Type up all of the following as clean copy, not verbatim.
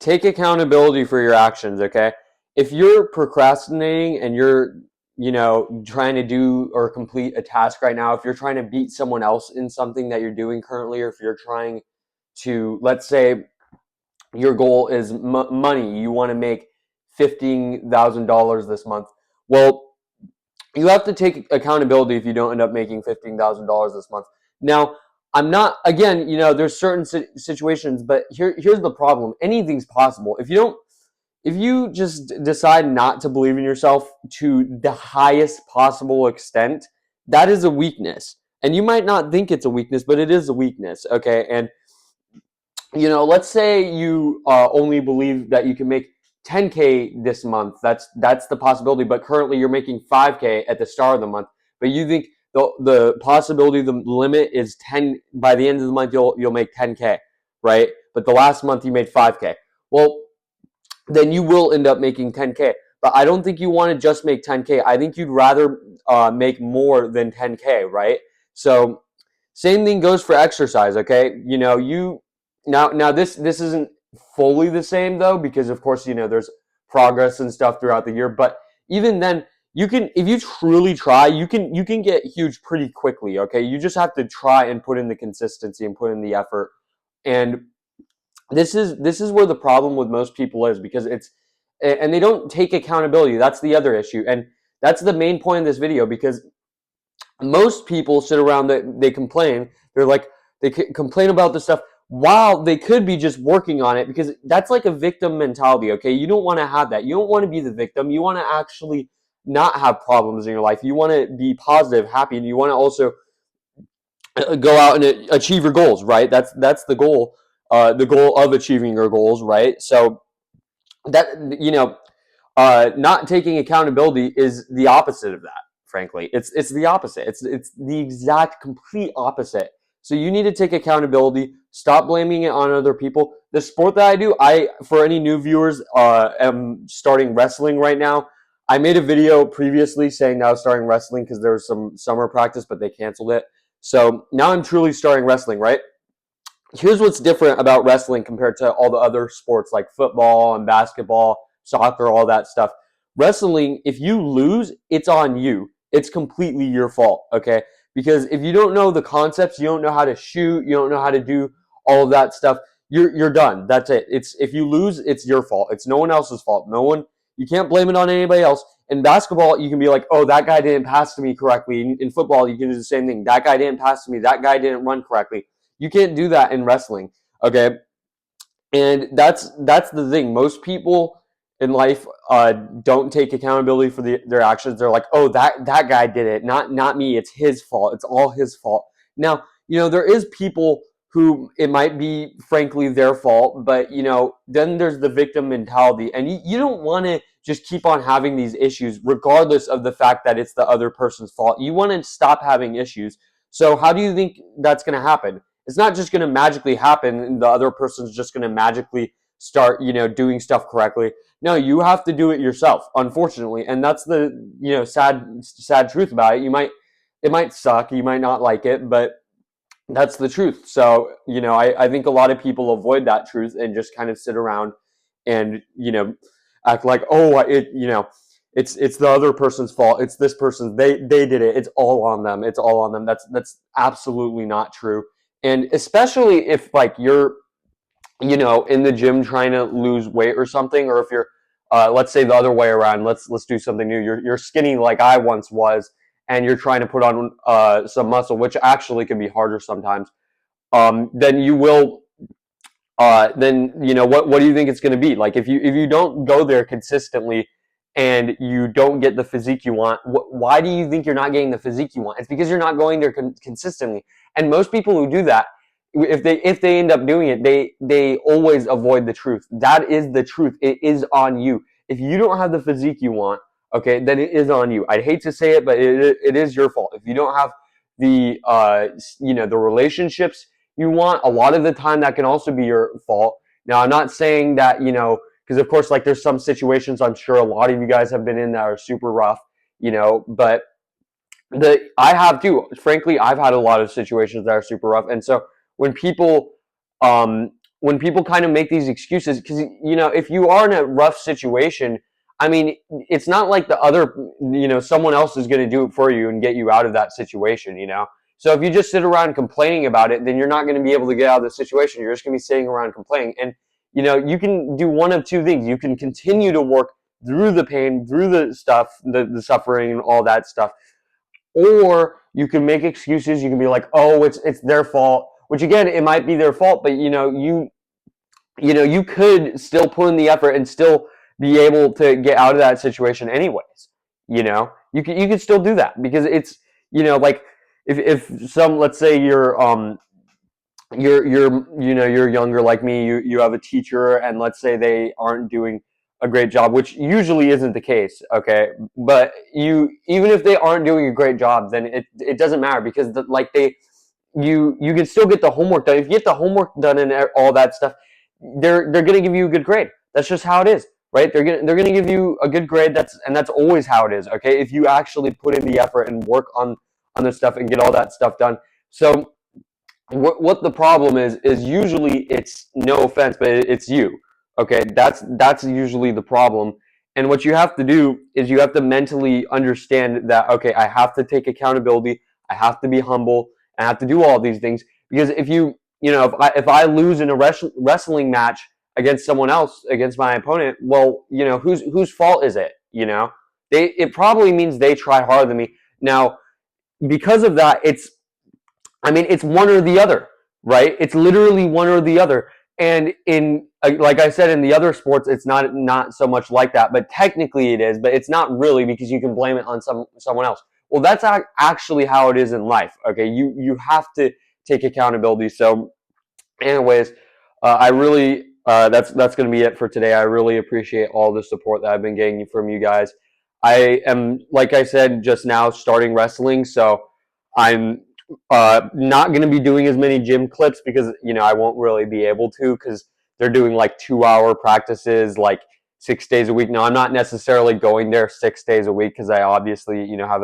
take accountability for your actions, okay? If you're procrastinating and you're, trying to do or complete a task right now, if you're trying to beat someone else in something that you're doing currently, or if you're trying to, let's say your goal is money, you want to make $15,000 this month. Well, you have to take accountability if you don't end up making $15,000 this month. Now, I'm not, again, there's certain situations, but here's the problem. Anything's possible. If you just decide not to believe in yourself to the highest possible extent, that is a weakness. And you might not think it's a weakness, but it is a weakness, okay? And, let's say you only believe that you can make 10K this month. That's the possibility, but currently you're making 5K at the start of the month. But you think the possibility, the limit is 10. By the end of the month, you'll make 10K, right? But the last month you made 5K. Well, then you will end up making 10K. But I don't think you want to just make 10K. I think you'd rather make more than 10K, right? So same thing goes for exercise, okay? Now this isn't fully the same though, because of course, there's progress and stuff throughout the year, but even then, you can, if you truly try, you can get huge pretty quickly, okay? You just have to try and put in the consistency and put in the effort. And this is where the problem with most people is, because and they don't take accountability. That's the other issue. And that's the main point of this video, because most people sit around, they complain. They're like, they complain about this stuff while they could be just working on it, because that's like a victim mentality, okay? You don't want to have that. You don't want to be the victim. You want to actually not have problems in your life. You want to be positive, happy, and you want to also go out and achieve your goals, right? That's the goal of achieving your goals, right? So that, not taking accountability is the opposite of that. Frankly, it's the opposite. It's the exact complete opposite. So you need to take accountability. Stop blaming it on other people. The sport that I do, for any new viewers, am starting wrestling right now. I made a video previously saying that I was starting wrestling because there was some summer practice, but they canceled it. So now I'm truly starting wrestling, right? Here's what's different about wrestling compared to all the other sports like football and basketball, soccer, all that stuff. Wrestling, if you lose, it's on you. It's completely your fault, okay? Because if you don't know the concepts, you don't know how to shoot, you don't know how to do all of that stuff, you're done. That's it. It's, if you lose, it's your fault. It's no one else's fault. You can't blame it on anybody else. In basketball, you can be like, oh, that guy didn't pass to me correctly. In football, you can do the same thing. That guy didn't pass to me. That guy didn't run correctly. You can't do that in wrestling, okay? And that's the thing. Most people in life don't take accountability for their actions. They're like, oh, that guy did it, not me. It's his fault. It's all his fault. Now, there is people who it might be, frankly, their fault, but, then there's the victim mentality. And you don't want to just keep on having these issues, regardless of the fact that it's the other person's fault. You want to stop having issues. So how do you think that's going to happen? It's not just going to magically happen and the other person's just going to magically start, doing stuff correctly. No, you have to do it yourself, unfortunately. And that's the, sad truth about it. It might suck. You might not like it, but that's the truth. So, I think a lot of people avoid that truth and just kind of sit around and, act like, oh, it's the other person's fault. It's this person. They did it. It's all on them. It's all on them. That's absolutely not true. And especially if like you're, in the gym trying to lose weight or something, or if you're, let's say the other way around, let's do something new. You're skinny like I once was, and you're trying to put on some muscle, which actually can be harder sometimes. Then you will, then what do you think it's going to be like if you don't go there consistently and you don't get the physique you want? Why do you think you're not getting the physique you want? It's because you're not going there consistently. And most people who do that, if they end up doing it, they always avoid the truth. That is the truth. It is on you. If you don't have the physique you want, okay, then it is on you. I'd hate to say it, but it is your fault. If you don't have the the relationships you want, a lot of the time that can also be your fault. Now, I'm not saying that, because of course, like there's some situations I'm sure a lot of you guys have been in that are super rough, but I have too. Frankly, I've had a lot of situations that are super rough. And so when people when people kind of make these excuses, because if you are in a rough situation, I mean, it's not like the other, someone else is going to do it for you and get you out of that situation. So if you just sit around complaining about it, then you're not going to be able to get out of the situation. You're just going to be sitting around complaining. And you can do one of two things. You can continue to work through the pain, through the stuff, the suffering and all that stuff, or you can make excuses. You can be like, oh, it's their fault, which again, it might be their fault, but you could still put in the effort and still be able to get out of that situation anyways. You could still do that, because it's like, if some, let's say you're younger like me, you have a teacher, and let's say they aren't doing a great job, which usually isn't the case, okay? But even if they aren't doing a great job, then it doesn't matter, because you can still get the homework done. If you get the homework done and all that stuff, they're gonna give you a good grade. That's just how it is, right? They're gonna give you a good grade. That's always how it is, okay? If you actually put in the effort and work on this stuff and get all that stuff done. So what the problem is usually, it's, no offense, but it's you, okay? That's usually the problem. And what you have to do is you have to mentally understand that, okay, I have to take accountability, I have to be humble, I have to do all these things, because if I lose in a wrestling match against someone else, against my opponent, well, whose fault is it? It probably means they try harder than me. Now, because of that, it's one or the other, right? It's literally one or the other. And like I said, in the other sports, it's not so much like that, but technically it is, but it's not really, because you can blame it on someone else. Well, that's actually how it is in life, okay? You have to take accountability. So anyways, I really, that's going to be it for today. I really appreciate all the support that I've been getting from you guys. I am, like I said just now, starting wrestling, so I'm not going to be doing as many gym clips, because I won't really be able to, because they're doing like 2-hour practices like 6 days a week. Now, I'm not necessarily going there 6 days a week, because I obviously have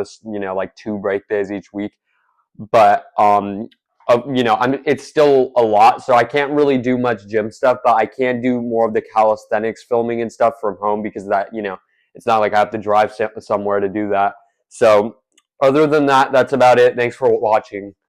like 2 break days each week, but it's still a lot, so I can't really do much gym stuff, but I can do more of the calisthenics filming and stuff from home, because that it's not like I have to drive somewhere to do that. So other than that, that's about it. Thanks for watching.